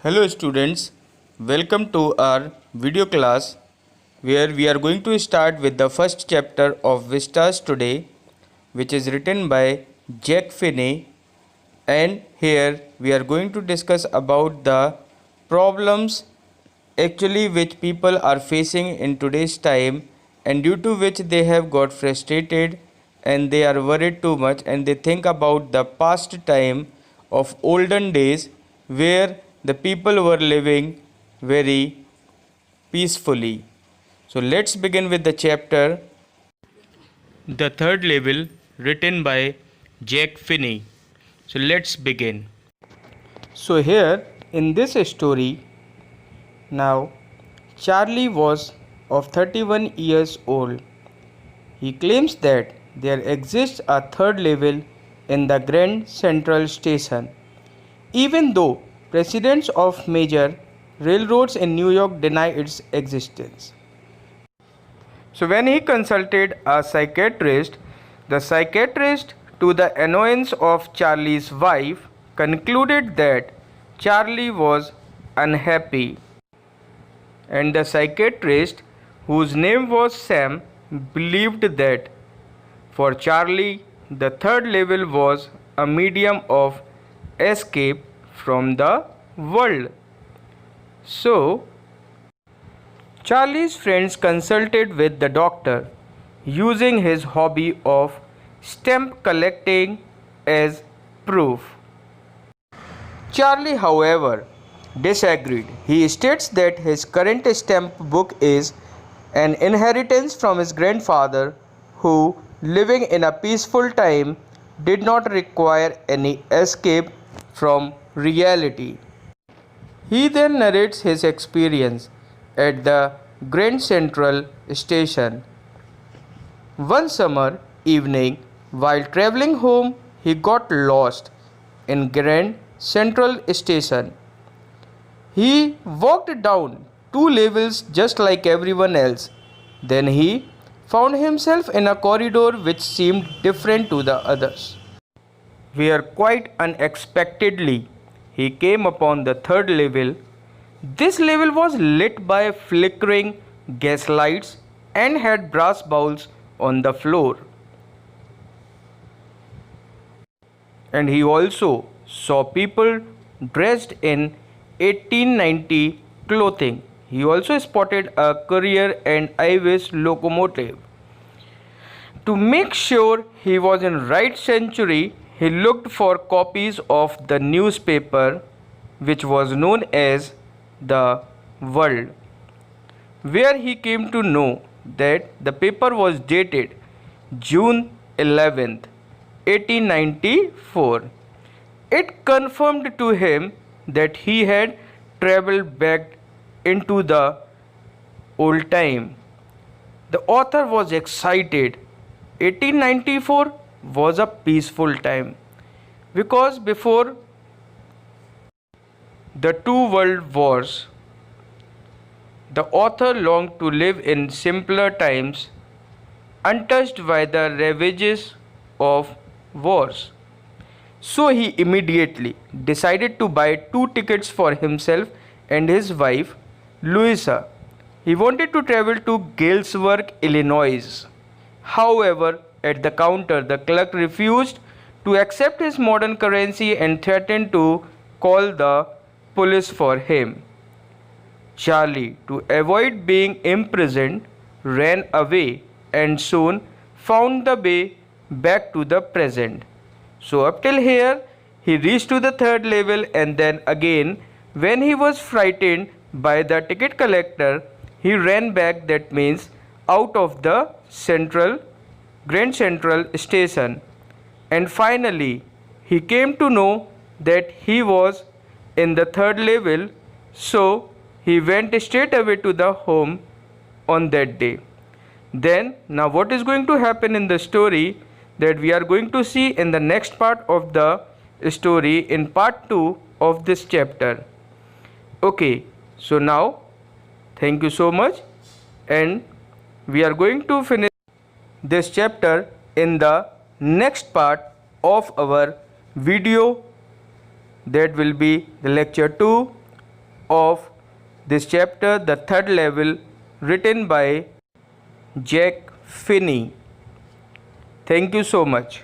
Hello students, welcome to our video class where we are going to start with the first chapter of Vistas today, which is written by Jack Finney, and here we are going to discuss about the problems actually which people are facing in today's time, and due to which they have got frustrated and they are worried too much and they think about the past time of olden days where the people were living very peacefully. So let's begin with the chapter, the third level, written by Jack Finney. So let's begin. So here in this story, now Charlie was of 31 years old. He claims that there exists a third level in the Grand Central Station, even though presidents of major railroads in New York deny its existence. So when he consulted a psychiatrist, the psychiatrist, to the annoyance of Charlie's wife, concluded that Charlie was unhappy, and the psychiatrist, whose name was Sam, believed that for Charlie the third level was a medium of escape from the world. So Charlie's friends consulted with the doctor, using his hobby of stamp collecting as proof. Charlie, however, disagreed. He states that his current stamp book is an inheritance from his grandfather, who, living in a peaceful time, did not require any escape from reality. He then narrates his experience at the Grand Central Station. One summer evening, while traveling home, he got lost in Grand Central Station. He walked down 2 levels just like everyone else. Then he found himself in a corridor which seemed different to the others, where quite unexpectedly he came upon the third level. This level was lit by flickering gas lights and had brass bowls on the floor. And he also saw people dressed in 1890 clothing. He also spotted a courier and Ivis locomotive. To make sure he was in right century, he looked for copies of the newspaper which was known as The World, where he came to know that the paper was dated June 11th, 1894. It confirmed to him that he had traveled back into the old time. The author was excited. 1894 was a peaceful time because before the two world wars, the author longed to live in simpler times, untouched by the ravages of wars. So he immediately decided to buy 2 tickets for himself and his wife, Louisa. He wanted to travel to Galesburg, Illinois. However, at the counter, the clerk refused to accept his modern currency and threatened to call the police for him. Charlie, to avoid being imprisoned, ran away and soon found the way back to the present. So up till here, he reached to the third level, and then again, when he was frightened by the ticket collector, he ran back, that means out of the Grand Central Station. And finally, he came to know that he was in the third level, so he went straight away to the home on that day. Then, now what is going to happen in the story, that we are going to see in the next part of the story in part 2 of this chapter. Okay, so now thank you so much, and we are going to finish this chapter in the next part of our video, that will be the lecture 2 of this chapter, the third level, written by Jack Finney. Thank you so much.